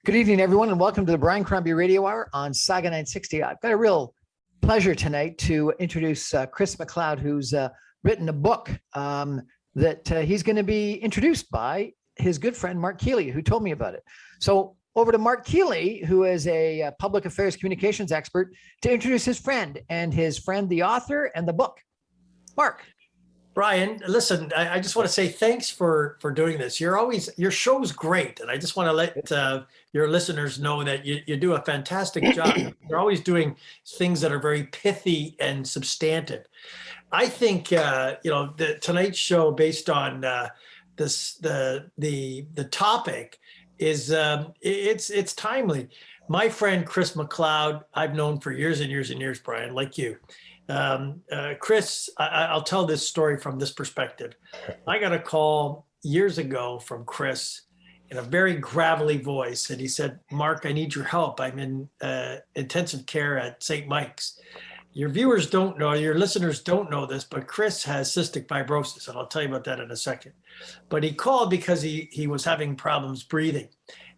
Good evening, everyone, and welcome to the Brian Crombie Radio Hour on Saga 960. I've got a real pleasure tonight to introduce Chris MacLeod, who's written a book that he's going to be introduced by his good friend, Mark Keeley, who told me about it. So over to Mark Keeley, who is a public affairs communications expert, to introduce his friend, the author, and the book. Mark. Brian, listen, I just want to say thanks for doing this. Your show's great. And I just want to let your listeners know that you do a fantastic job. You're always doing things that are very pithy and substantive. I think, the tonight's show based on the topic is it's timely. My friend, Chris MacLeod, I've known for years and years and years, Brian, like you. Chris, I'll tell this story from this perspective. I got a call years ago from Chris in a very gravelly voice, and he said, "Mark, I need your help. I'm in intensive care at St. Mike's. Your viewers don't know, your listeners don't know this, but Chris has cystic fibrosis, and I'll tell you about that in a second. But he called because he was having problems breathing,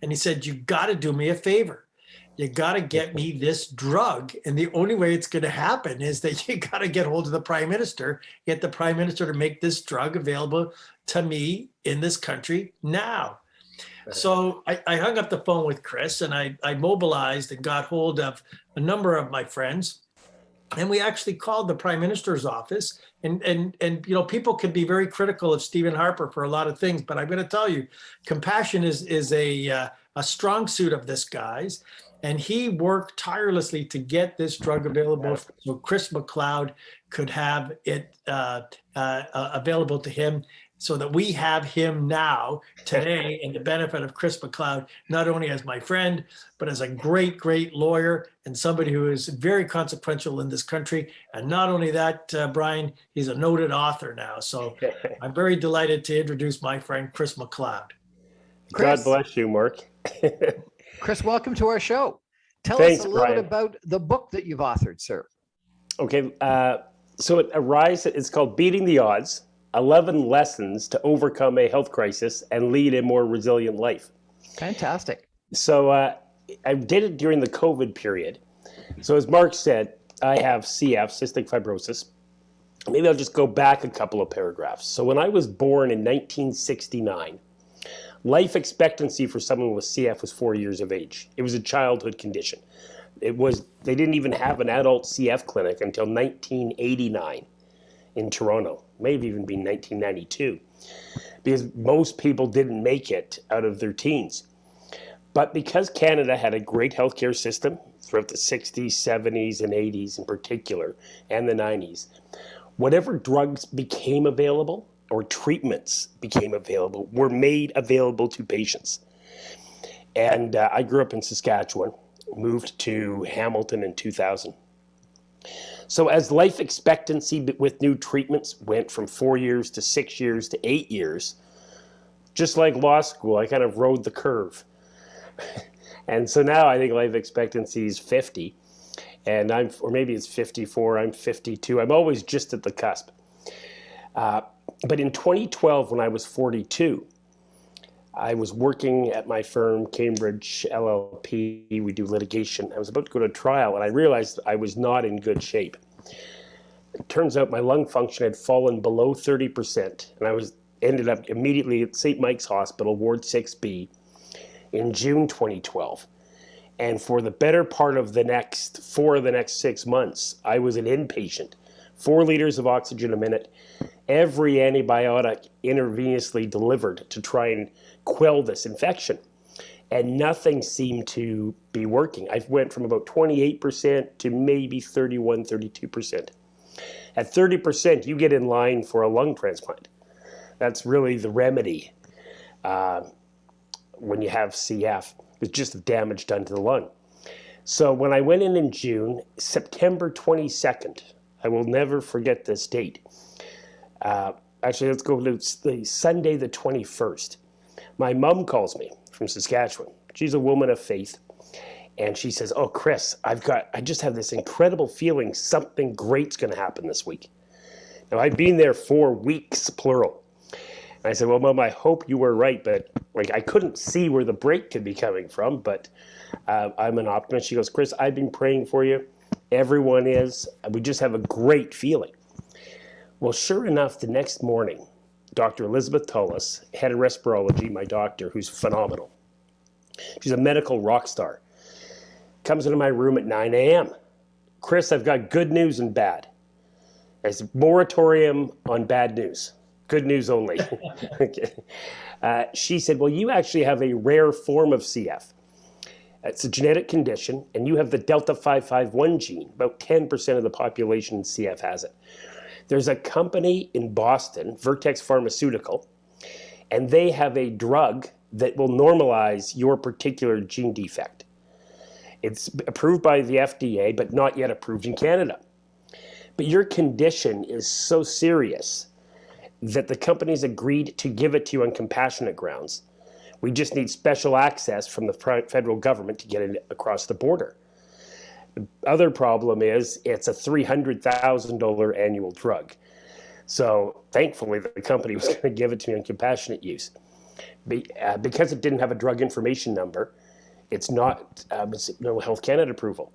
and he said, you got to do me a favor. You got to get me this drug. And the only way it's going to happen is that you got to get hold of the prime minister, get the prime minister to make this drug available to me in this country now." So I hung up the phone with Chris, and I mobilized and got hold of a number of my friends. And we actually called the prime minister's office, and people can be very critical of Stephen Harper for a lot of things, but I'm going to tell you, compassion is a strong suit of this guy's. And he worked tirelessly to get this drug available so Chris MacLeod could have it available to him, so that we have him now today, in the benefit of Chris MacLeod, not only as my friend, but as a great, great lawyer and somebody who is very consequential in this country. And not only that, Brian, he's a noted author now. So I'm very delighted to introduce my friend, Chris MacLeod. God bless you, Mark. Chris, welcome to our show. Tell Thanks, us a little Brian. bit about the book that you've authored, sir. Okay, so it's called Beating the Odds, 11 Lessons to Overcome a Health Crisis and Lead a More Resilient Life. Fantastic. So I did it during the COVID period. So as Mark said, I have CF, cystic fibrosis. Maybe I'll just go back a couple of paragraphs. So when I was born in 1969, life expectancy for someone with CF was 4 years of age. It was a childhood condition. They didn't even have an adult CF clinic until 1989 in Toronto. May have even been 1992, because most people didn't make it out of their teens. But because Canada had a great healthcare system throughout the 60s, 70s, and 80s in particular, and the 90s, whatever drugs became available or treatments became available were made available to patients. And I grew up in Saskatchewan, moved to Hamilton in 2000. So as life expectancy with new treatments went from 4 years to 6 years to 8 years, just like law school, I kind of rode the curve. And so now I think life expectancy is 50, or maybe it's 54, I'm 52. I'm always just at the cusp. But in 2012, when I was 42, I was working at my firm, Cambridge LLP. We do litigation. I was about to go to trial, and I realized I was not in good shape. It turns out my lung function had fallen below 30%, and I ended up immediately at St. Mike's Hospital, Ward 6B, in June 2012. And for the better part of the next 6 months, I was an inpatient. 4 liters of oxygen a minute, every antibiotic intravenously delivered to try and quell this infection. And nothing seemed to be working. I went from about 28% to maybe 31, 32%. At 30%, you get in line for a lung transplant. That's really the remedy when you have CF. It's just the damage done to the lung. So when I went in June, September 22nd, I will never forget this date. Actually, let's go to the Sunday the 21st. My mom calls me from Saskatchewan. She's a woman of faith. And she says, "Oh, Chris, I just have this incredible feeling something great's going to happen this week." Now, I've been there 4 weeks, plural. I said, well, Mom, I hope you were right, but like I couldn't see where the break could be coming from, but I'm an optimist. She goes, Chris, I've been praying for you. Everyone is. We just have a great feeling. Well, sure enough, the next morning, Dr. Elizabeth Tullis, head of respirology, my doctor, who's phenomenal. She's a medical rock star. Comes into my room at 9 a.m. Chris, I've got good news and bad. It's a moratorium on bad news. Good news only. Okay. She said, well, you actually have a rare form of CF. It's a genetic condition, and you have the Delta 551 gene. About 10% of the population in CF has it. There's a company in Boston, Vertex Pharmaceutical, and they have a drug that will normalize your particular gene defect. It's approved by the FDA, but not yet approved in Canada. But your condition is so serious that the company's agreed to give it to you on compassionate grounds. We just need special access from the federal government to get it across the border. The other problem is it's a $300,000 annual drug. So thankfully, the company was going to give it to me on compassionate use. Because it didn't have a drug information number, it's not no Health Canada approval.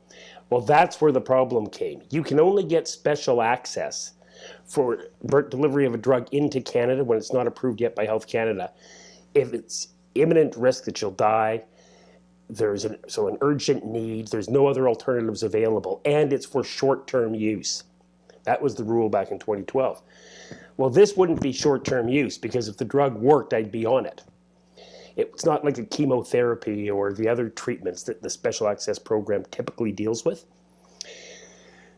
Well, that's where the problem came. You can only get special access for delivery of a drug into Canada when it's not approved yet by Health Canada if it's imminent risk that you'll die, there's an urgent need, there's no other alternatives available, and it's for short-term use. That was the rule back in 2012. Well, this wouldn't be short-term use because if the drug worked, I'd be on it. It's not like a chemotherapy or the other treatments that the Special Access Program typically deals with.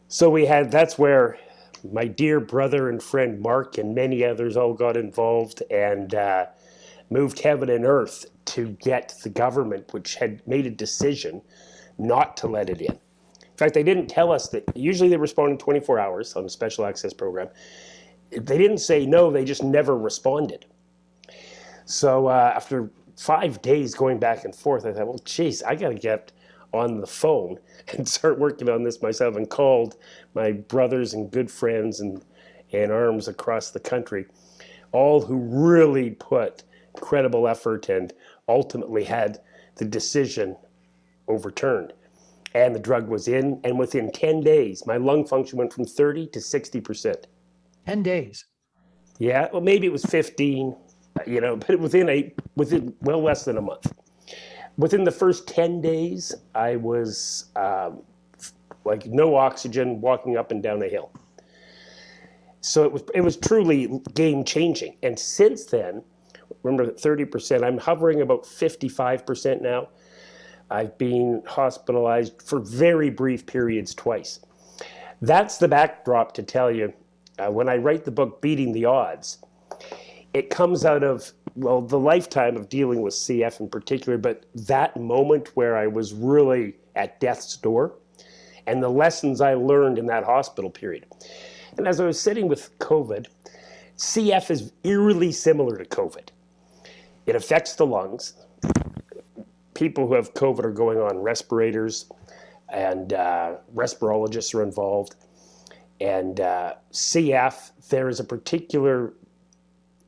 So that's where my dear brother and friend Mark and many others all got involved and moved heaven and earth to get the government, which had made a decision not to let it in. In fact, they didn't tell us that. Usually they respond in 24 hours on the Special Access Program. They didn't say no, they just never responded. So after 5 days going back and forth, I thought, well, geez, I got to get on the phone and start working on this myself, and called my brothers and good friends and arms across the country, all who really put incredible effort and ultimately had the decision overturned. And the drug was in, and within 10 days, my lung function went from 30 to 60%. 10 days. Yeah, well, maybe it was 15, but within well less than a month. Within the first 10 days, I was like no oxygen, walking up and down a hill. So it was truly game changing. And since then, remember 30%, I'm hovering about 55% now. I've been hospitalized for very brief periods twice. That's the backdrop to tell you, when I write the book, Beating the Odds, it comes out of, well, the lifetime of dealing with CF in particular, but that moment where I was really at death's door and the lessons I learned in that hospital period. And as I was sitting with COVID, CF is eerily similar to COVID. It affects the lungs. People who have COVID are going on respirators, and respirologists are involved. And CF, there is a particular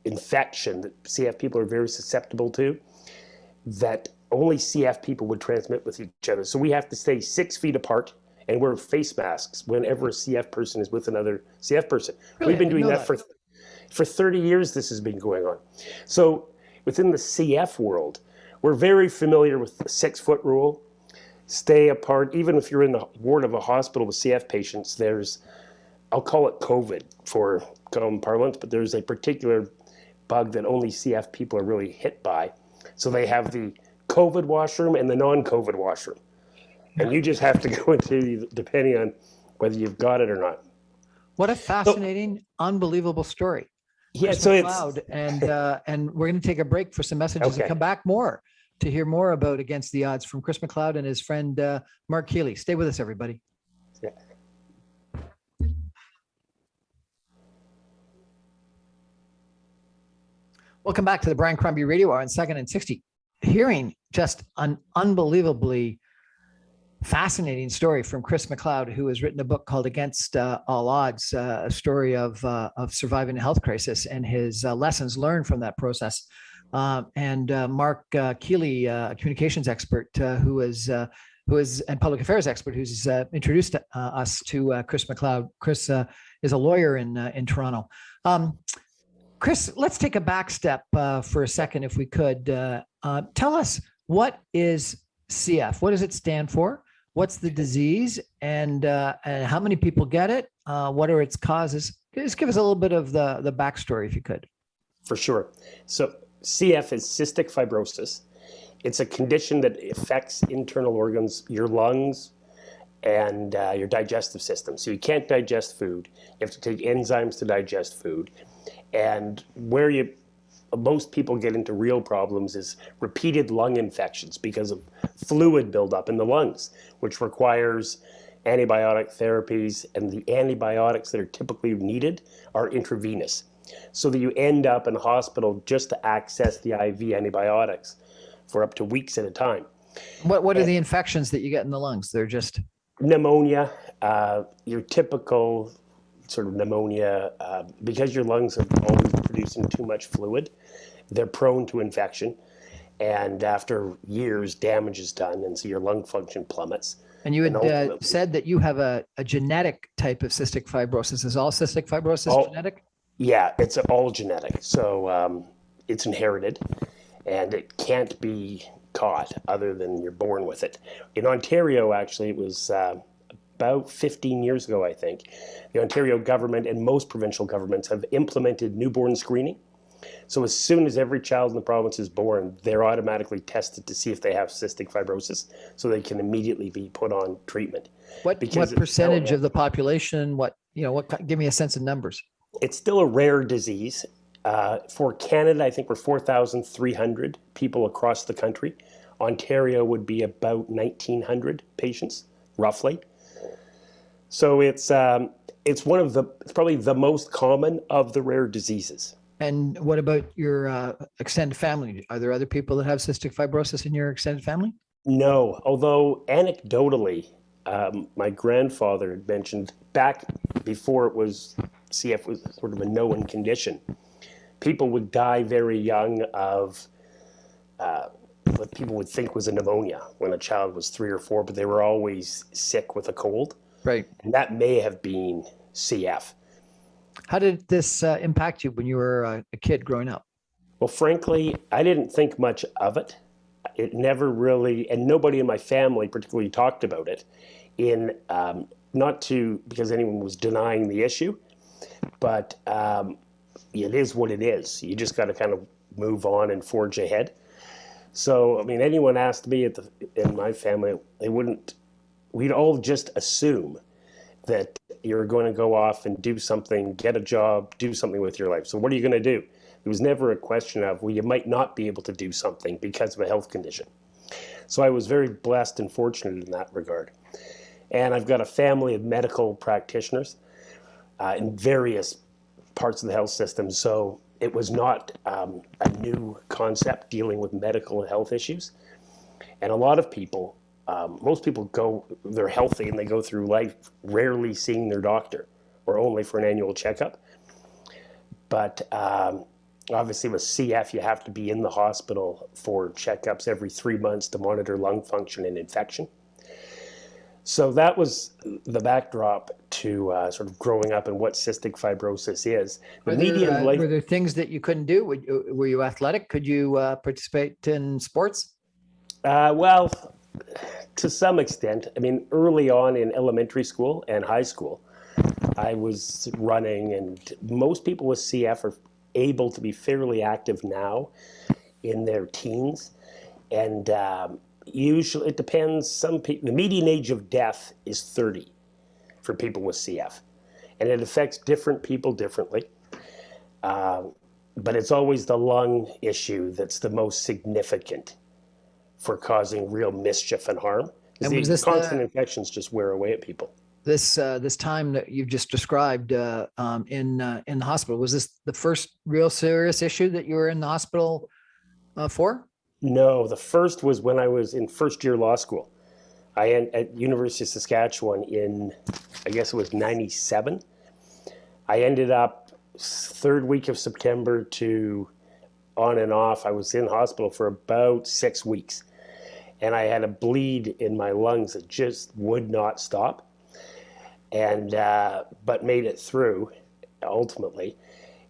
infection that CF people are very susceptible to that only CF people would transmit with each other. So we have to stay 6 feet apart and wear face masks whenever a CF person is with another CF person. Really? We've been doing that for 30 years. This has been going on. So within the CF world, we're very familiar with the 6-foot rule. Stay apart. Even if you're in the ward of a hospital with CF patients, there's, I'll call it COVID for common parlance, but there's a particular bug that only CF people are really hit by. So they have the COVID washroom and the non-COVID washroom. And you just have to go into, depending on whether you've got it or not. What a fascinating, unbelievable story. Yeah, Chris so MacLeod, and we're going to take a break for some messages and come back more to hear more about Against the Odds from Chris MacLeod and his friend Mark Keeley. Stay with us, everybody. Yeah. Welcome back to the Brian Crombie Radio Hour on 2nd and 60. Hearing just an unbelievably fascinating story from Chris MacLeod, who has written a book called Against All Odds, a story of surviving a health crisis and his lessons learned from that process. And Mark Keeley, a communications expert who is and public affairs expert, who's introduced us to Chris MacLeod. Chris is a lawyer in Toronto. Chris, let's take a back step for a second, if we could. Tell us, what is CF? What does it stand for? What's the disease, and how many people get it? What are its causes? Just give us a little bit of the backstory, if you could. For sure. So CF is cystic fibrosis. It's a condition that affects internal organs, your lungs, and your digestive system. So you can't digest food. You have to take enzymes to digest food. And where most people get into real problems is repeated lung infections because of fluid buildup in the lungs, which requires antibiotic therapies, and the antibiotics that are typically needed are intravenous. So that you end up in hospital just to access the IV antibiotics for up to weeks at a time. What are the infections that you get in the lungs? They're just pneumonia, your typical sort of pneumonia, because your lungs are always producing too much fluid, they're prone to infection. And after years, damage is done, and so your lung function plummets. And you had said that you have a genetic type of cystic fibrosis. Is all cystic fibrosis genetic? Yeah, it's all genetic. So it's inherited, and it can't be caught other than you're born with it. In Ontario, actually, it was about 15 years ago, I think, the Ontario government and most provincial governments have implemented newborn screening. So as soon as every child in the province is born, they're automatically tested to see if they have cystic fibrosis, so they can immediately be put on treatment. What percentage of the population? Give me a sense of numbers. It's still a rare disease. For Canada, I think we're 4,300 people across the country. Ontario would be about 1,900 patients, roughly. So it's probably the most common of the rare diseases. And what about your extended family? Are there other people that have cystic fibrosis in your extended family? No, although anecdotally, my grandfather had mentioned back before CF was sort of a known condition, people would die very young of what people would think was a pneumonia when a child was 3 or 4, but they were always sick with a cold. Right. And that may have been CF. How did this impact you when you were a kid growing up? Well, frankly, I didn't think much of it. It never really, and nobody in my family particularly talked about it, because anyone was denying the issue, but it is what it is. You just got to kind of move on and forge ahead. So, I mean, anyone asked me in my family, we'd all just assume that you're going to go off and do something, get a job, do something with your life. So what are you going to do? There was never a question of, well, you might not be able to do something because of a health condition. So I was very blessed and fortunate in that regard. And I've got a family of medical practitioners in various parts of the health system. So it was not a new concept dealing with medical and health issues. And a lot of people, most people they're healthy and they go through life rarely seeing their doctor or only for an annual checkup. But obviously with CF, you have to be in the hospital for checkups every 3 months to monitor lung function and infection. So that was the backdrop to sort of growing up and what cystic fibrosis is. Were there things that you couldn't do? Were you athletic? Could you participate in sports? Well, to some extent. I mean, early on in elementary school and high school, I was running, and most people with CF are able to be fairly active now in their teens. And usually it depends. The median age of death is 30 for people with CF. And it affects different people differently. But it's always the lung issue that's the most significant for causing real mischief and harm. And the constant infections just wear away at people. This time that you've just described in the hospital, was this the first real serious issue that you were in the hospital for? No, the first was when I was in first year law school. At University of Saskatchewan in, I guess it was 97. I ended up third week of September to on and off. I was in hospital for about 6 weeks, and I had a bleed in my lungs that just would not stop, and but made it through ultimately.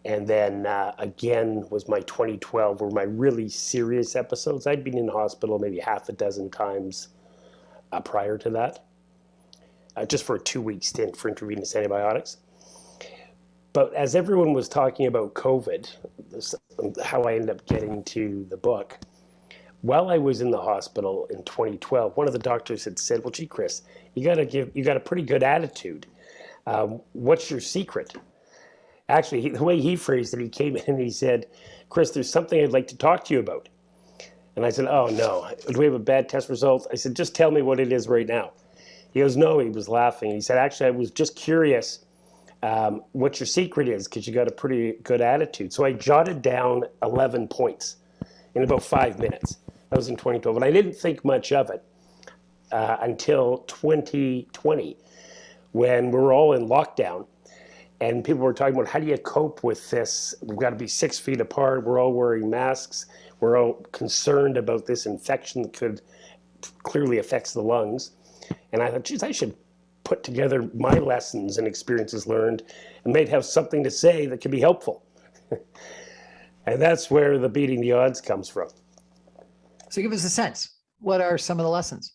And then again was my 2012, were my really serious episodes. I'd been in the hospital maybe half a dozen times prior to that, just for a 2-week stint for intravenous antibiotics. But as everyone was talking about COVID, how I ended up getting to the book, while I was in the hospital in 2012, one of the doctors had said, "Well, gee, Chris, you got a pretty good attitude. What's your secret?" Actually, the way he phrased it, he came in and he said, "Chris, there's something I'd like to talk to you about." And I said, "Oh, no. Do we have a bad test result?" I said, "Just tell me what it is right now." He goes, "No," he was laughing. He said, "Actually, I was just curious what your secret is, because you got a pretty good attitude." So I jotted down 11 points in about 5 minutes. That was in 2012. And I didn't think much of it until 2020, when we were all in lockdown. And people were talking about, how do you cope with this? We've got to be 6 feet apart. We're all wearing masks. We're all concerned about this infection that could clearly affects the lungs. And I thought, geez, I should put together my lessons and experiences learned and might have something to say that could be helpful. And that's where the beating the odds comes from. So give us a sense. What are some of the lessons?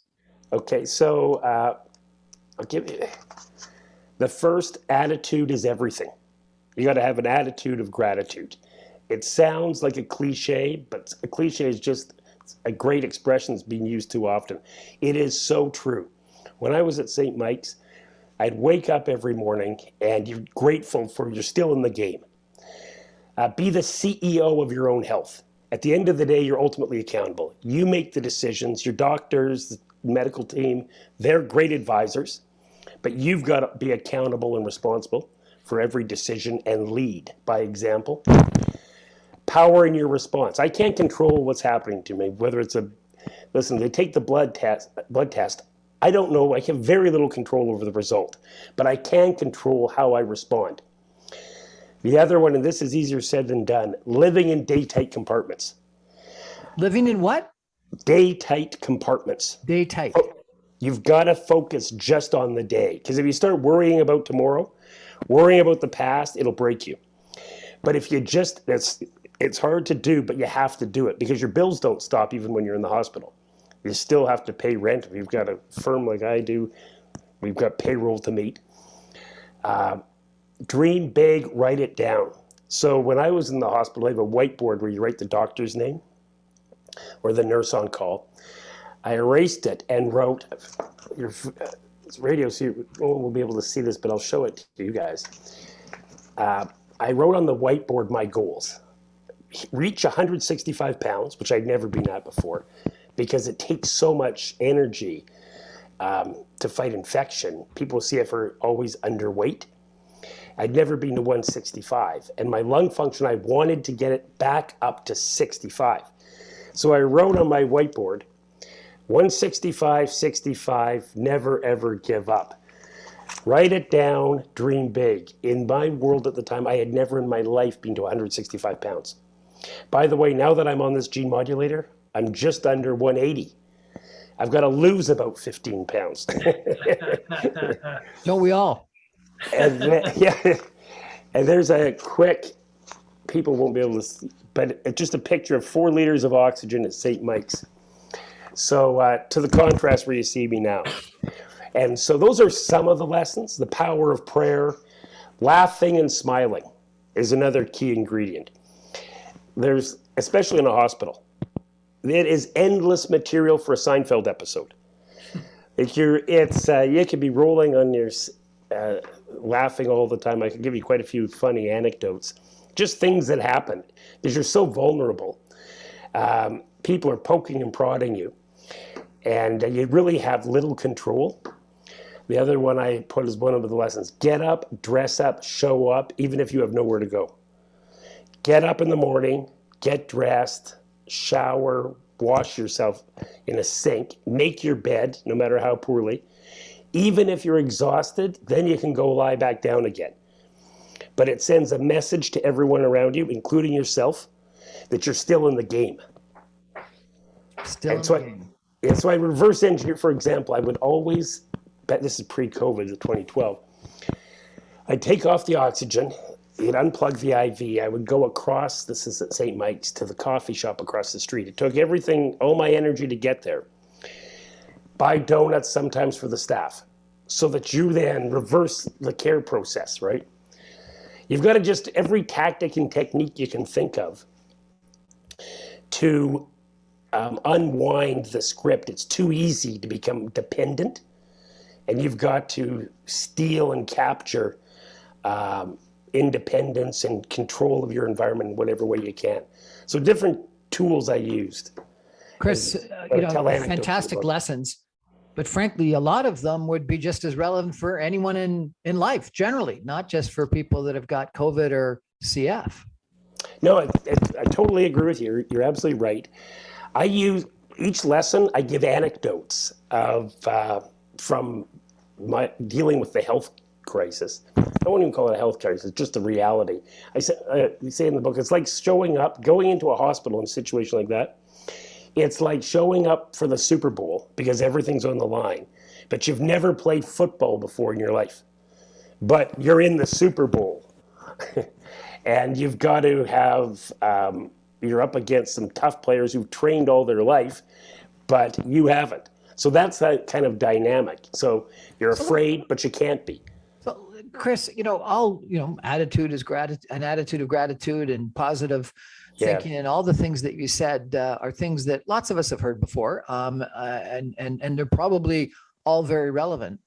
Okay, so I'll give you the first: attitude is everything. You got to have an attitude of gratitude. It sounds like a cliche, but a cliche is just a great expression that's being used too often. It is so true. When I was at St. Mike's, I'd wake up every morning and you're grateful for you're still in the game. Be the CEO of your own health. At the end of the day, you're ultimately accountable. You make the decisions. Your doctors, the medical team, they're great advisors, but you've got to be accountable and responsible for every decision and lead by example. Power in your response. I can't control what's happening to me, whether it's listen, they take the blood test. I don't know, I have very little control over the result, but I can control how I respond. The other one, and this is easier said than done, living in day-tight compartments. Living in what? Day-tight compartments. Day-tight. You've got to focus just on the day, because if you start worrying about tomorrow, worrying about the past, it'll break you. But if you just, it's hard to do, but you have to do it, because your bills don't stop even when you're in the hospital. You still have to pay rent. If you've got a firm like I do, we've got payroll to meet. Dream big, write it down. So when I was in the hospital, I have a whiteboard where you write the doctor's name or the nurse on call. I erased it and wrote, it's radio, so no one will be able to see this, but I'll show it to you guys. I wrote on the whiteboard my goals. Reach 165 pounds, which I'd never been at before, because it takes so much energy to fight infection. People see it for always underweight. I'd never been to 165, and my lung function, I wanted to get it back up to 65. So I wrote on my whiteboard, 165, 65, never ever give up. Write it down, dream big. In my world at the time, I had never in my life been to 165 pounds. By the way, now that I'm on this gene modulator, I'm just under 180. I've got to lose about 15 pounds. Don't we all? And there's a quick, people won't be able to see, but it's just a picture of 4 liters of oxygen at St. Mike's. So to the contrast where you see me now. And so those are some of the lessons. The power of prayer. Laughing and smiling is another key ingredient. There's, especially in a hospital, it is endless material for a Seinfeld episode. You could be rolling on your, laughing all the time. I could give you quite a few funny anecdotes. Just things that happen because you're so vulnerable. People are poking and prodding you, and you really have little control. The other one I put as one of the lessons: get up, dress up, show up, even if you have nowhere to go. Get up in the morning, get dressed, shower, wash yourself in a sink, make your bed, no matter how poorly. Even if you're exhausted, then you can go lie back down again. But it sends a message to everyone around you, including yourself, that you're still in the game. Still in the game. Yeah, so I reverse engineer, for example, I would always, bet this is pre-COVID, 2012, I'd take off the oxygen, you'd unplug the IV, I would go across, this is at St. Mike's, to the coffee shop across the street. It took everything, all my energy to get there. Buy donuts sometimes for the staff, so that you then reverse the care process, right? You've got to just, every tactic and technique you can think of to unwind the script. It's too easy to become dependent, and you've got to steal and capture independence and control of your environment in whatever way you can. So different tools I used. Chris, fantastic lessons, but frankly, a lot of them would be just as relevant for anyone in life generally, not just for people that have got COVID or CF. No, I totally agree with you. You're absolutely right. I use each lesson, I give anecdotes of from my dealing with the health crisis. I won't even call it a health crisis, just a reality. We say in the book, it's like showing up, going into a hospital in a situation like that. It's like showing up for the Super Bowl because everything's on the line, but you've never played football before in your life, but you're in the Super Bowl. And you've got to have, you're up against some tough players who've trained all their life, but you haven't. So that's that kind of dynamic. So you're afraid, but you can't be. So Chris, attitude is an attitude of gratitude and positive thinking, and all the things that you said are things that lots of us have heard before, and they're probably all very relevant.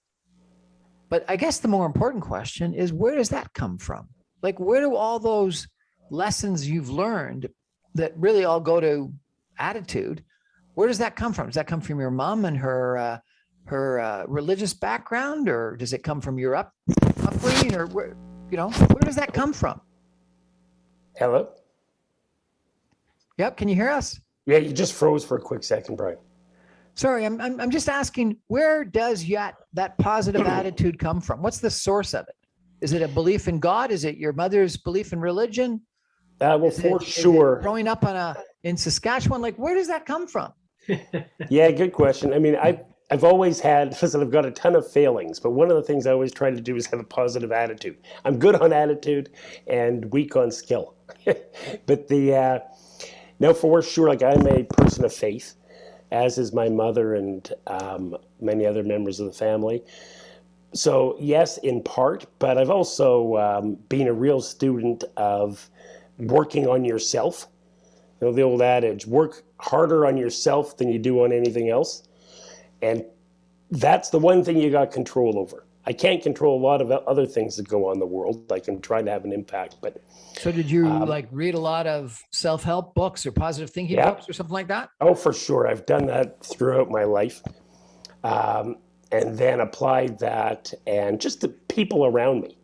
But I guess the more important question is, where does that come from? Like, where do all those lessons you've learned that really all go to attitude, where does that come from? Does that come from your mom and her religious background, or does it come from your upbringing, or where does that come from? Hello? Yep. Can you hear us? Yeah, you just froze for a quick second, Brian. Sorry, I'm just asking, where does that positive attitude come from? What's the source of it? Is it a belief in God? Is it your mother's belief in religion? Well, for sure. Growing up in Saskatchewan, like, where does that come from? Yeah, good question. I mean, I've always had, listen, I've got a ton of failings, but one of the things I always try to do is have a positive attitude. I'm good on attitude and weak on skill. But no, for sure, like, I'm a person of faith, as is my mother and many other members of the family. So yes, in part, but I've also been a real student of working on yourself. You know, the old adage, work harder on yourself than you do on anything else. And that's the one thing you got control over. I can't control a lot of other things that go on in the world. I can try to have an impact, but. So did you read a lot of self-help books or positive thinking books or something like that? Oh, for sure. I've done that throughout my life. And then applied that and just the people around me.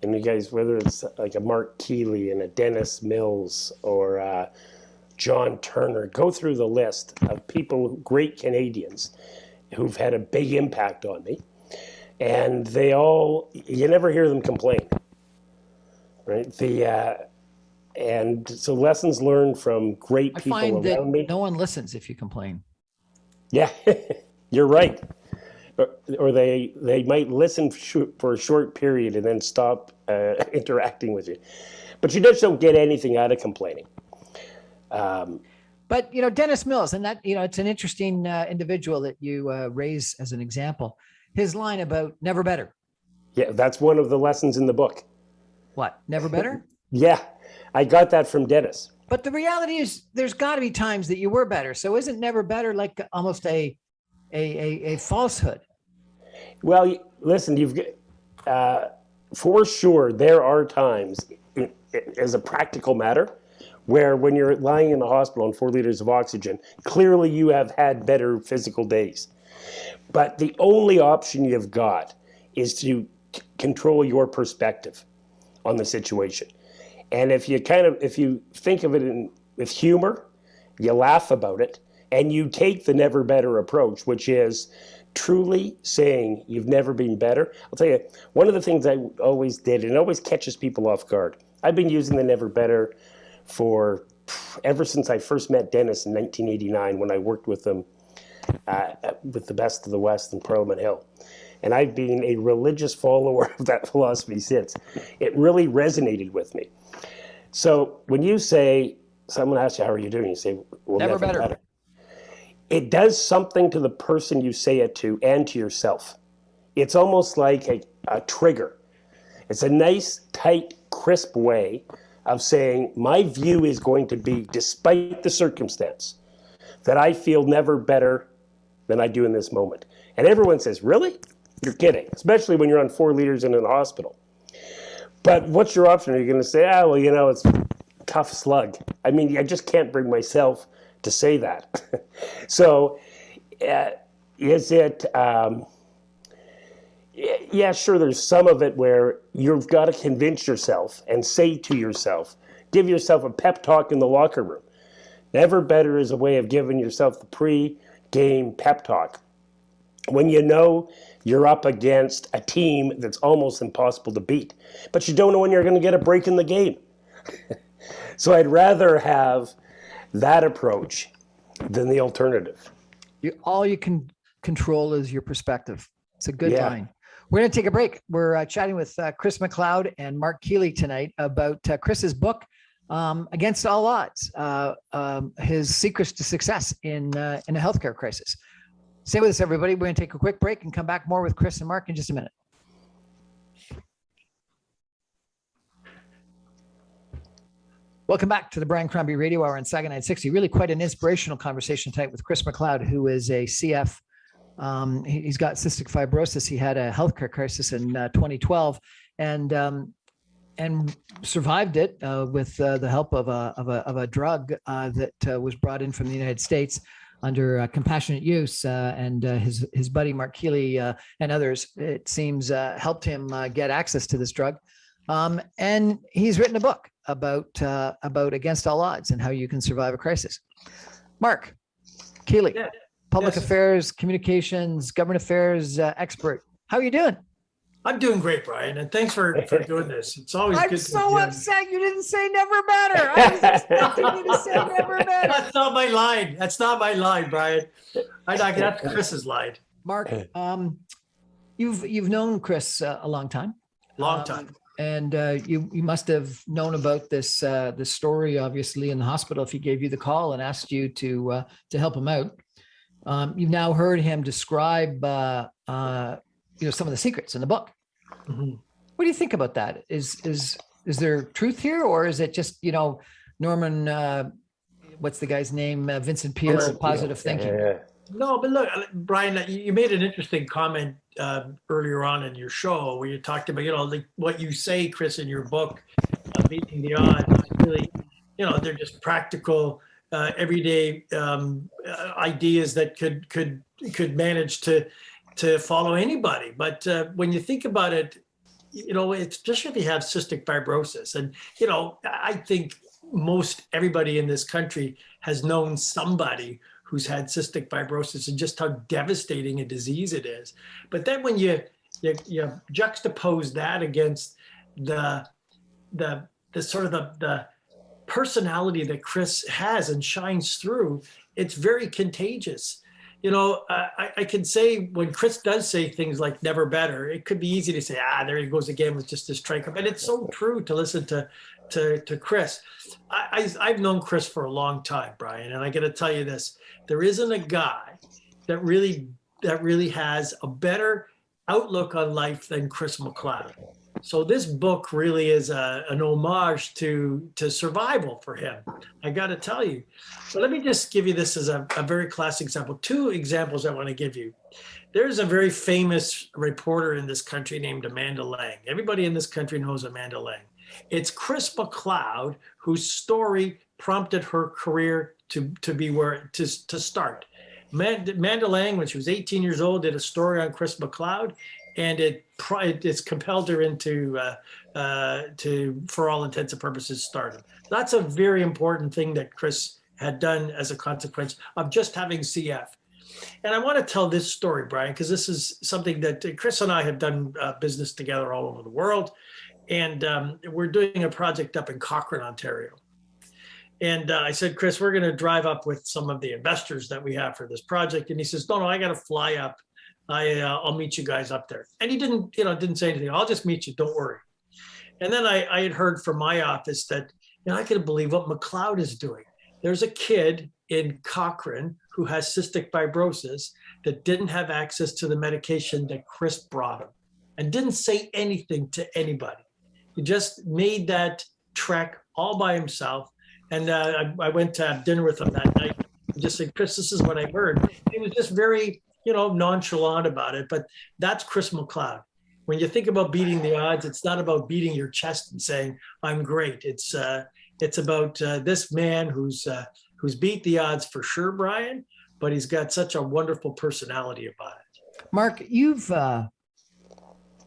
And you guys, whether it's like a Mark Keeley and a Dennis Mills or John Turner, go through the list of people, great Canadians, who've had a big impact on me. And they all, you never hear them complain, right? And so lessons learned from great people around me. I find that no one listens if you complain. Yeah, you're right. Or they might listen for a short period and then stop interacting with you. But you just don't get anything out of complaining. But, Dennis Mills, and that, it's an interesting individual that you raise as an example. His line about never better. Yeah, that's one of the lessons in the book. What, never better? Yeah, I got that from Dennis. But the reality is there's got to be times that you were better. So isn't never better like almost a falsehood? Well, listen, for sure, there are times, as a practical matter, where when you're lying in the hospital on 4 liters of oxygen, clearly you have had better physical days. But the only option you've got is to control your perspective on the situation. And if you think of it with humor, you laugh about it, and you take the never better approach, which is truly saying you've never been better. I'll tell you, one of the things I always did, and it always catches people off guard. I've been using the never better for ever since I first met Dennis in 1989 when I worked with him with the Best of the West in Parliament Hill. And I've been a religious follower of that philosophy since. It really resonated with me. So when you say, someone asks you, how are you doing? You say, well, Never better. It does something to the person you say it to and to yourself. It's almost like a trigger. It's a nice, tight, crisp way of saying, my view is going to be, despite the circumstance, that I feel never better than I do in this moment. And everyone says, really? You're kidding, especially when you're on 4 liters and in a hospital. But what's your option? Are you going to say, well, it's a tough slug? I mean, I just can't bring myself to say that. So is it, yeah, sure, there's some of it where you've got to convince yourself and say to yourself, give yourself a pep talk in the locker room. Never better is a way of giving yourself the pre-game pep talk. When you know you're up against a team that's almost impossible to beat, but you don't know when you're going to get a break in the game. So I'd rather have that approach than the alternative. All you can control is your perspective. It's a good line. We're going to take a break. We're chatting with Chris MacLeod and Mark Keeley tonight about Chris's book, Against All Odds, his secrets to success in a healthcare crisis. Stay with us, everybody. We're going to take a quick break and come back more with Chris and Mark in just a minute. Welcome back to the Brian Crombie Radio Hour on Saga 960. Really quite an inspirational conversation tonight with Chris MacLeod, who is a CF. He's got cystic fibrosis. He had a healthcare crisis in 2012 and survived it with the help of a drug that was brought in from the United States under compassionate use, and his buddy Mark Keeley and others, it seems, helped him get access to this drug. And he's written a book about Against All Odds and how you can survive a crisis. Mark Keeley, public affairs, communications, government affairs expert. How are you doing? I'm doing great, Brian, and thanks for doing this. It's always good. I'm so upset you didn't say never better. I was expecting you to say never better. That's not my line. That's not my line, Brian. That's Chris's line. Mark, you've known Chris a long time. Long time. And you must have known about this story, obviously, in the hospital if he gave you the call and asked you to help him out. You've now heard him describe some of the secrets in the book. Mm-hmm. What do you think about that? Is there truth here, or is it just Norman? What's the guy's name? Vincent Peale, positive thinking. Yeah. No, but look, Brian, you made an interesting comment earlier on in your show where you talked about like what you say, Chris, in your book, Beating the Odds. Really, they're just practical, everyday ideas that could manage to follow anybody. But when you think about it, it's especially if you have cystic fibrosis. And, I think most everybody in this country has known somebody who's had cystic fibrosis and just how devastating a disease it is. But then when you juxtapose that against the sort of the personality that Chris has and shines through, it's very contagious. I can say when Chris does say things like never better, it could be easy to say, there he goes again with just this trike. But it's so true to listen to Chris. I've known Chris for a long time, Brian, and I got to tell you this, there isn't a guy that really has a better outlook on life than Chris MacLeod. So this book really is an homage to survival for him. I got to tell you. But let me just give you this as a very classic example. 2 examples I want to give you. There's a very famous reporter in this country named Amanda Lang. Everybody in this country knows Amanda Lang. It's Chris MacLeod whose story prompted her career to start. Amanda Lang, when she was 18 years old, did a story on Chris MacLeod, and it's compelled her into to, for all intents and purposes, stardom. That's a very important thing that Chris had done as a consequence of just having CF. And I want to tell this story, Brian, because this is something that Chris and I have done business together all over the world. And we're doing a project up in Cochrane, Ontario. And I said, Chris, we're going to drive up with some of the investors that we have for this project. And he says, no, I got to fly up. I'll meet you guys up there. And he didn't say anything. I'll just meet you. Don't worry. And then I had heard from my office that, I couldn't believe what MacLeod is doing. There's a kid in Cochrane who has cystic fibrosis that didn't have access to the medication that Chris brought him and didn't say anything to anybody. He just made that trek all by himself. And I went to have dinner with him that night and just said, Chris, this is what I heard. He was just very, nonchalant about it. But that's Chris MacLeod. When you think about beating the odds, it's not about beating your chest and saying, I'm great. It's about this man who's beat the odds for sure, Brian, but he's got such a wonderful personality about it. Mark, you've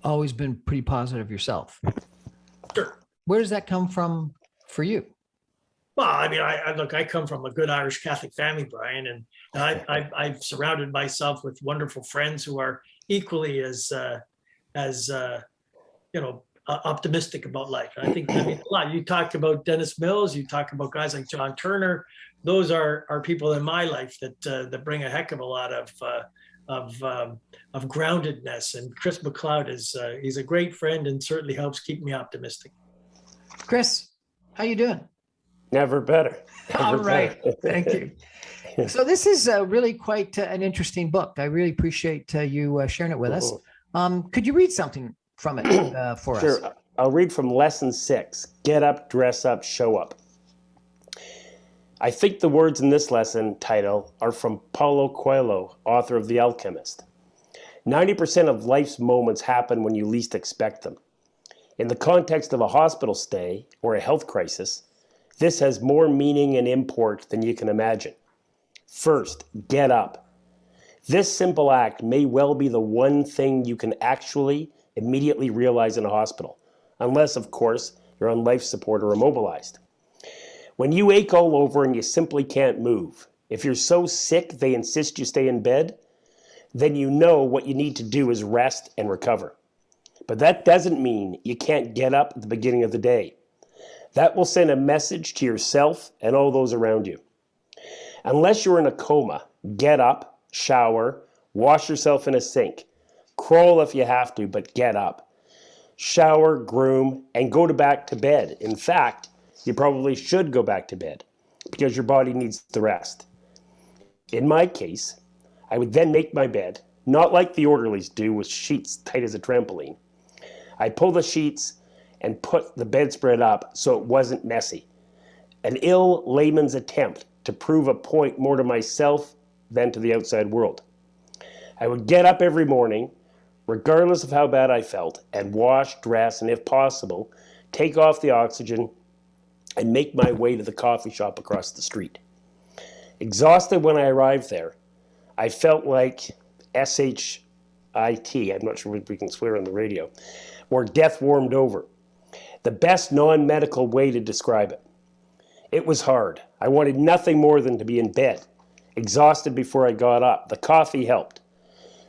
always been pretty positive yourself. Sure. Where does that come from for you? Well, I mean, I come from a good Irish Catholic family, Brian, and I've surrounded myself with wonderful friends who are equally as optimistic about life. And I mean a lot. You talk about Dennis Mills, you talk about guys like John Turner. Those are people in my life that bring a heck of a lot of groundedness. And Chris MacLeod he's a great friend and certainly helps keep me optimistic. Chris, how you doing? Never better. All right. Thank you. So this is really quite an interesting book. I really appreciate you sharing it with us. Could you read something from it for us? Sure. I'll read from lesson 6, Get Up, Dress Up, Show Up. I think the words in this lesson title are from Paulo Coelho, author of The Alchemist. 90% of life's moments happen when you least expect them. In the context of a hospital stay or a health crisis, this has more meaning and import than you can imagine. First, get up. This simple act may well be the one thing you can actually immediately realize in a hospital, unless, of course, you're on life support or immobilized. When you ache all over and you simply can't move, if you're so sick they insist you stay in bed, then you know what you need to do is rest and recover. But that doesn't mean you can't get up at the beginning of the day. That will send a message to yourself and all those around you. Unless you're in a coma, get up, shower, wash yourself in a sink. Crawl if you have to, but get up. Shower, groom, and go back to bed. In fact, you probably should go back to bed because your body needs the rest. In my case, I would then make my bed, not like the orderlies do with sheets tight as a trampoline. I'd pull the sheets and put the bedspread up so it wasn't messy. An ill layman's attempt to prove a point more to myself than to the outside world. I would get up every morning, regardless of how bad I felt, and wash, dress, and if possible, take off the oxygen and make my way to the coffee shop across the street. Exhausted when I arrived there, I felt like SHIT, I'm not sure if we can swear on the radio, or death warmed over. The best non-medical way to describe it. It was hard. I wanted nothing more than to be in bed, exhausted before I got up. The coffee helped.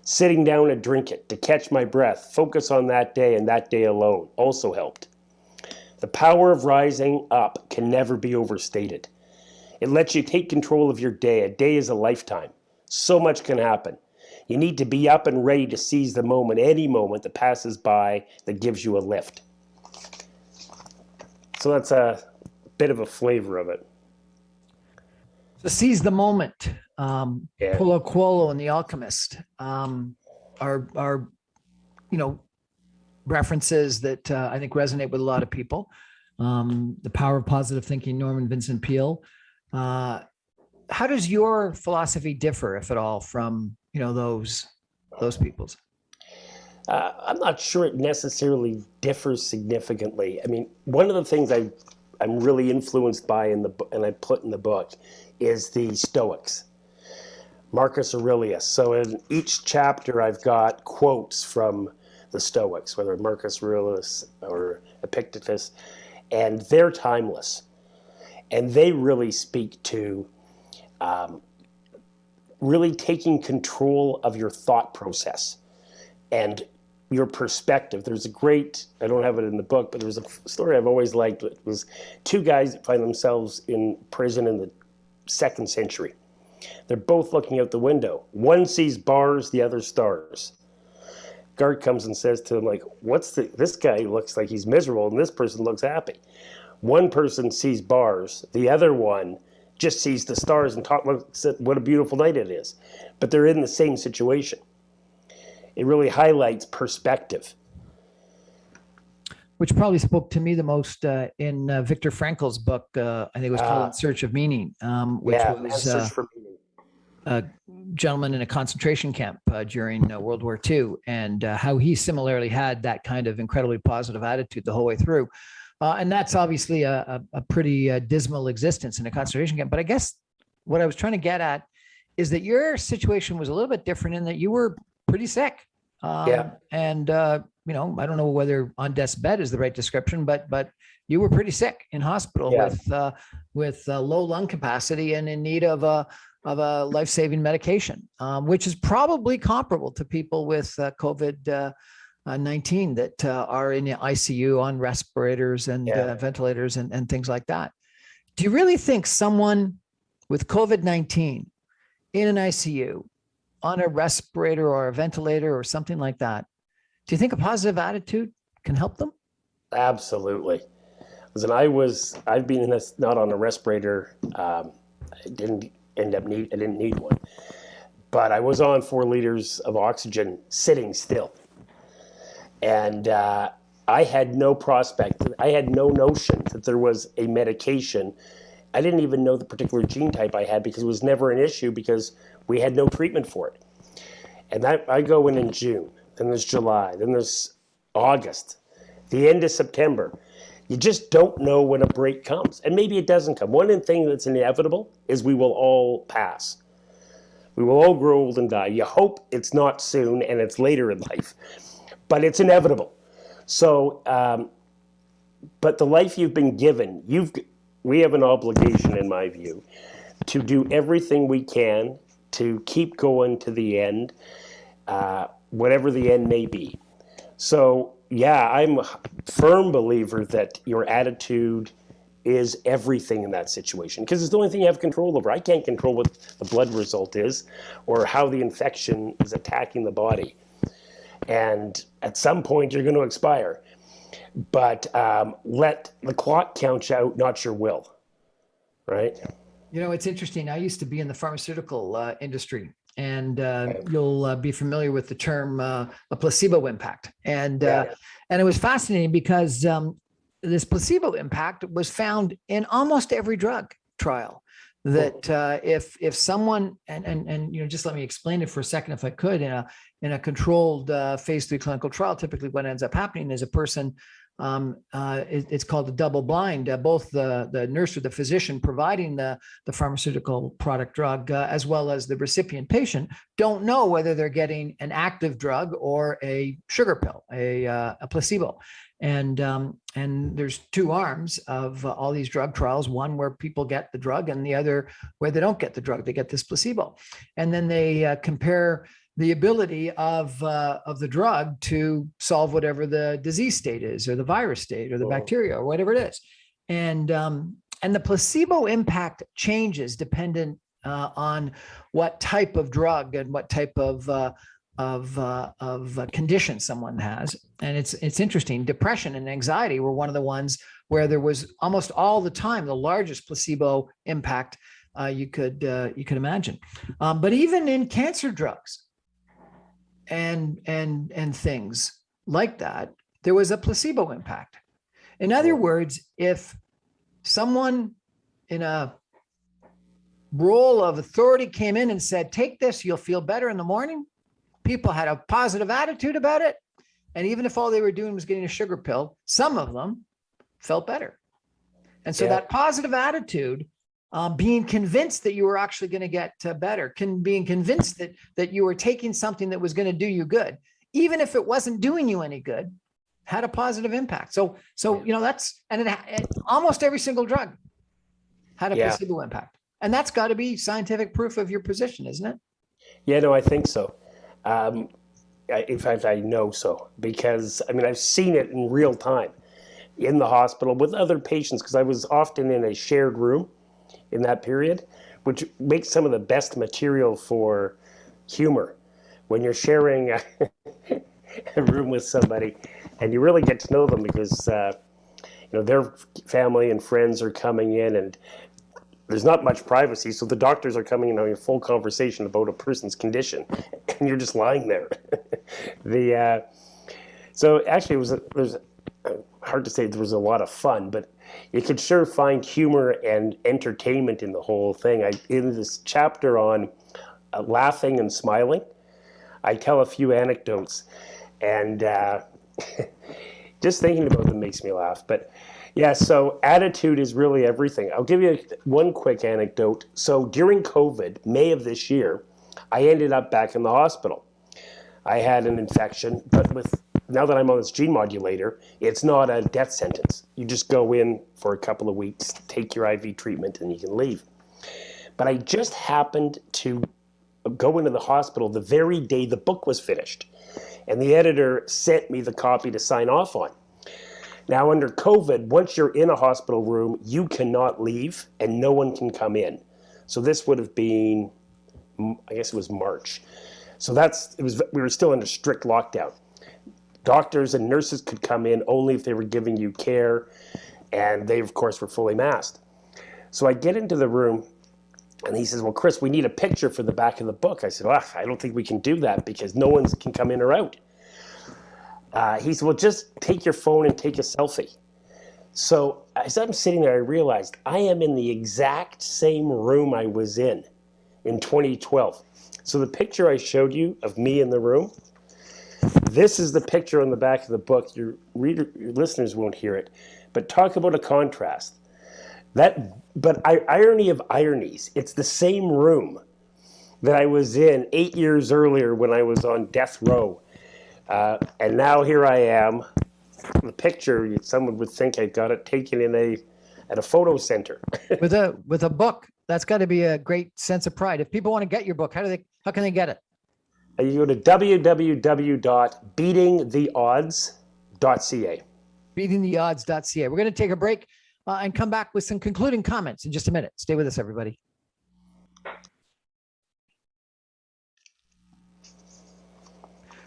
Sitting down to drink it, to catch my breath, focus on that day and that day alone also helped. The power of rising up can never be overstated. It lets you take control of your day. A day is a lifetime. So much can happen. You need to be up and ready to seize the moment, any moment that passes by that gives you a lift. So that's a bit of a flavor of it. So seize the moment. Yeah. Paulo Coelho and The Alchemist are references that I think resonate with a lot of people. The Power of Positive Thinking, Norman Vincent Peale. How does your philosophy differ, if at all, from those people's? I'm not sure it necessarily differs significantly. I mean, one of the things I'm really influenced by and I put in the book is the Stoics, Marcus Aurelius. So in each chapter, I've got quotes from the Stoics, whether Marcus Aurelius or Epictetus, and they're timeless. And they really speak to really taking control of your thought process and your perspective. There's a great, I don't have it in the book, but there's a story I've always liked. It was two guys that find themselves in prison in the 2nd century. They're both looking out the window. One sees bars, the other stars. Guard comes and says to him, like, this guy looks like he's miserable and this person looks happy. One person sees bars, the other one just sees the stars and looks at what a beautiful night it is. But they're in the same situation. It really highlights perspective. Which probably spoke to me the most in Viktor Frankl's book. I think it was called In Search of Meaning, which was Search for Meaning. A gentleman in a concentration camp during World War II, and how he similarly had that kind of incredibly positive attitude the whole way through. And that's obviously a pretty dismal existence in a concentration camp. But I guess what I was trying to get at is that your situation was a little bit different in that you were pretty sick. And, you know, I don't know whether on death's bed is the right description, but you were pretty sick in hospital with low lung capacity and in need of a life-saving medication, which is probably comparable to people with COVID-19 that are in the ICU on respirators and ventilators and things like that. Do you really think someone with COVID-19 in an ICU on a respirator or a ventilator or something like that, do you think a positive attitude can help them? Absolutely. Listen, I've been in this, not on a respirator. I didn't need one, but I was on 4 liters of oxygen sitting still. And I had no prospect. I had no notion that there was a medication. I didn't even know the particular gene type I had because it was never an issue because we had no treatment for it. And I go in June, then there's July, then there's August, the end of September. You just don't know when a break comes. And maybe it doesn't come. One thing that's inevitable is we will all pass. We will all grow old and die. You hope it's not soon and it's later in life, but it's inevitable. So, but the life you've been given, we have an obligation, in my view, to do everything we can to keep going to the end, whatever the end may be. So, yeah, I'm a firm believer that your attitude is everything in that situation because it's the only thing you have control over. I can't control what the blood result is or how the infection is attacking the body. And at some point, you're going to expire. But let the clock count you out, not your will, right? You know, it's interesting. I used to be in the pharmaceutical industry, and you'll be familiar with the term a placebo impact. And it was fascinating because this placebo impact was found in almost every drug trial. That if someone and you know, just let me explain it for a second, if I could, in a controlled phase 3 clinical trial, typically what ends up happening is a person. It's called a double blind. Both the nurse or the physician providing the pharmaceutical product drug, as well as the recipient patient, don't know whether they're getting an active drug or a sugar pill, a placebo. And there's 2 arms of all these drug trials, one where people get the drug and the other where they don't get the drug, they get this placebo. And then they compare the ability of the drug to solve whatever the disease state is, or the virus state, or the bacteria, or whatever it is. And the placebo impact changes dependent on what type of drug and what type of condition someone has. And it's interesting. Depression and anxiety were one of the ones where there was almost all the time the largest placebo impact you could imagine. But even in cancer drugs and things like that, there was a placebo impact. In other words, if someone in a role of authority came in and said, take this, you'll feel better in the morning, people had a positive attitude about it. And even if all they were doing was getting a sugar pill, some of them felt better. And so that positive attitude, being convinced that you were actually going to get better, being convinced that you were taking something that was going to do you good, even if it wasn't doing you any good, had a positive impact. So you know, that's, and almost every single drug had a placebo impact. And that's got to be scientific proof of your position, isn't it? Yeah, no, I think so. In fact, I know so because I mean I've seen it in real time in the hospital with other patients because I was often in a shared room in that period, which makes some of the best material for humor when you're sharing a room with somebody and you really get to know them because their family and friends are coming in and there's not much privacy, so the doctors are coming in having a full conversation about a person's condition, and you're just lying there. So actually, there's hard to say there was a lot of fun, but you could sure find humor and entertainment in the whole thing. In this chapter on laughing and smiling, I tell a few anecdotes, and just thinking about them makes me laugh. But yeah, so attitude is really everything. I'll give you one quick anecdote. So during COVID, May of this year, I ended up back in the hospital. I had an infection, but now that I'm on this gene modulator, it's not a death sentence. You just go in for a couple of weeks, take your IV treatment, and you can leave. But I just happened to go into the hospital the very day the book was finished, and the editor sent me the copy to sign off on. Now, under COVID, once you're in a hospital room, you cannot leave and no one can come in. So this would have been, I guess it was March. So we were still under strict lockdown. Doctors and nurses could come in only if they were giving you care, and they, of course, were fully masked. So I get into the room, and he says, well, Chris, we need a picture for the back of the book. I said, well, I don't think we can do that because no one can come in or out. He said, well, just take your phone and take a selfie. So as I'm sitting there, I realized I am in the exact same room I was in 2012. So the picture I showed you of me in the room, this is the picture on the back of the book. Your listeners won't hear it, but talk about a contrast. But irony of ironies, it's the same room that I was in 8 years earlier when I was on death row. And now here I am. The picture, someone would think I got it taken at a photo center. with a book, that's got to be a great sense of pride. If people want to get your book, how can they get it? You go to www.beatingtheodds.ca. Beatingtheodds.ca. We're going to take a break and come back with some concluding comments in just a minute. Stay with us, everybody.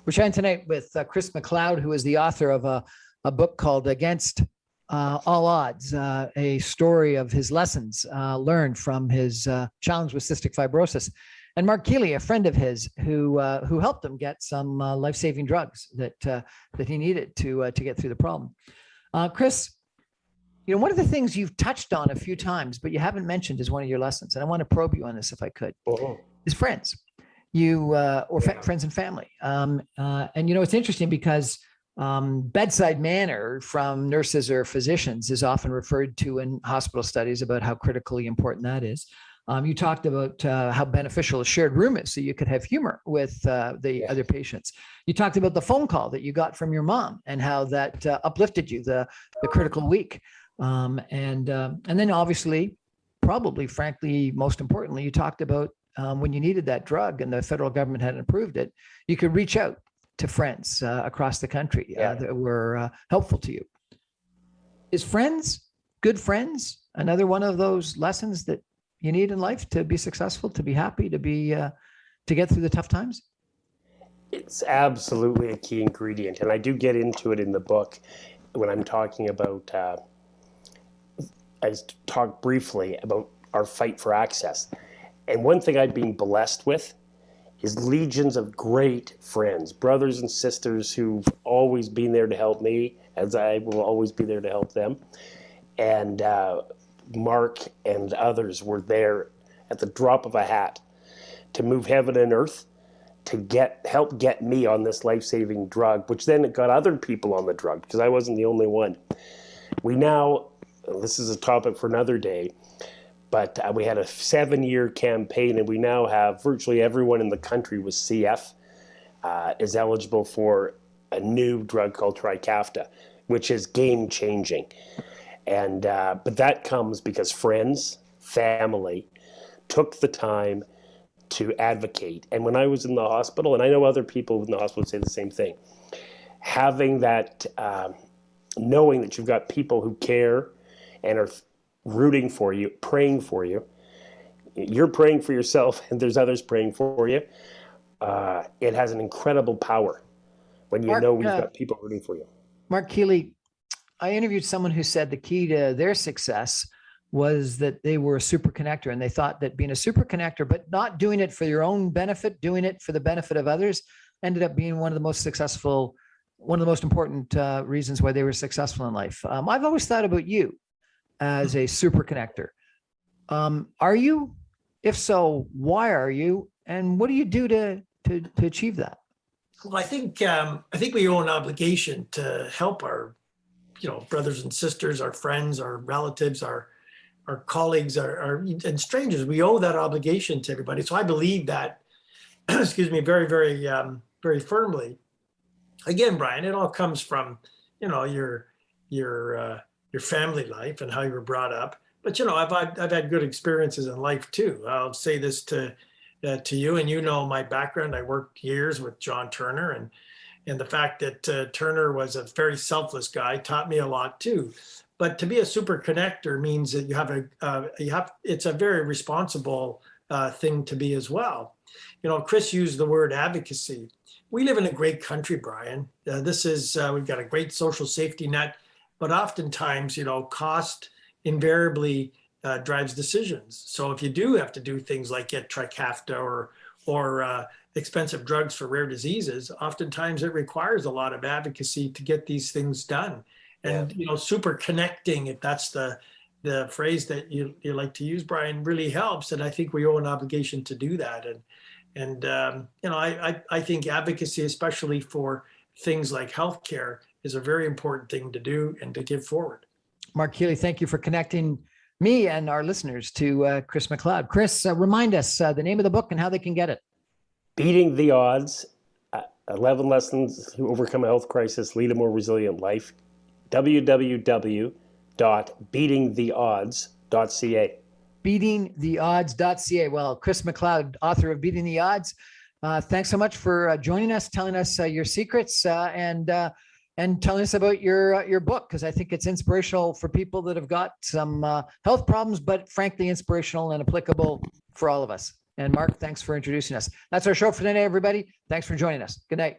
We're chatting tonight with Chris MacLeod, who is the author of a book called Against All Odds, a story of his lessons learned from his challenge with cystic fibrosis. And Mark Keeley, a friend of his, who helped him get some life-saving drugs that he needed to get through the problem. Chris, one of the things you've touched on a few times, but you haven't mentioned is one of your lessons, and I want to probe you on this if I could, is friends. Friends and family. And it's interesting because bedside manner from nurses or physicians is often referred to in hospital studies about how critically important that is. You talked about how beneficial a shared room is, so you could have humor with the other patients. You talked about the phone call that you got from your mom and how that uplifted you the critical week. And then obviously, probably, frankly, most importantly, you talked about when you needed that drug and the federal government hadn't approved it, you could reach out to friends across the country that were helpful to you. Is good friends, another one of those lessons that you need in life to be successful, to be happy, to get through the tough times? It's absolutely a key ingredient. And I do get into it in the book when I'm talking about, I talk briefly about our fight for access. And one thing I've been blessed with is legions of great friends, brothers and sisters who've always been there to help me, as I will always be there to help them. And Mark and others were there at the drop of a hat to move heaven and earth to help get me on this life-saving drug, which then it got other people on the drug because I wasn't the only one. This is a topic for another day, but we had a 7-year campaign, and we now have virtually everyone in the country with CF is eligible for a new drug called Trikafta, which is game-changing. And but that comes because friends, family, took the time to advocate. And when I was in the hospital, and I know other people in the hospital would say the same thing, having that, knowing that you've got people who care and are rooting for you, praying for you, you're praying for yourself and there's others praying for you, it has an incredible power when you know you've got people rooting for you. Mark Keeley, I interviewed someone who said the key to their success was that they were a super connector, and they thought that being a super connector, but not doing it for your own benefit, doing it for the benefit of others, ended up being one of the most successful, one of the most important reasons why they were successful in life. I've always thought about you as a super connector. Are you? If so, why are you? And what do you do to achieve that? Well, I think we owe an obligation to help our, brothers and sisters, our friends, our relatives, our colleagues, and strangers. We owe that obligation to everybody. So I believe that, excuse me, very, very, very firmly. Again, Brian, it all comes from, your family life and how you were brought up. But I've had good experiences in life too. I'll say this to you, and my background. I worked years with John Turner, and the fact that Turner was a very selfless guy taught me a lot too. But to be a super connector means that it's a very responsible thing to be as well. Chris used the word advocacy. We live in a great country, Brian. We've got a great social safety net, but oftentimes, cost invariably drives decisions. So if you do have to do things like get Trikafta or expensive drugs for rare diseases, oftentimes it requires a lot of advocacy to get these things done. And super connecting, if that's the phrase that you like to use, Brian, really helps. And I think we owe an obligation to do that. And I think advocacy, especially for things like healthcare, is a very important thing to do and to give forward. Mark Keeley, thank you for connecting me and our listeners to Chris MacLeod. Chris, remind us the name of the book and how they can get it. Beating the Odds, 11 Lessons to Overcome a Health Crisis, Lead a More Resilient Life. www.beatingtheodds.ca. Beatingtheodds.ca. Well, Chris MacLeod, author of Beating the Odds, thanks so much for joining us, telling us your secrets and telling us about your book, because I think it's inspirational for people that have got some health problems, but frankly, inspirational and applicable for all of us. And Mark, thanks for introducing us. That's our show for today, everybody. Thanks for joining us. Good night.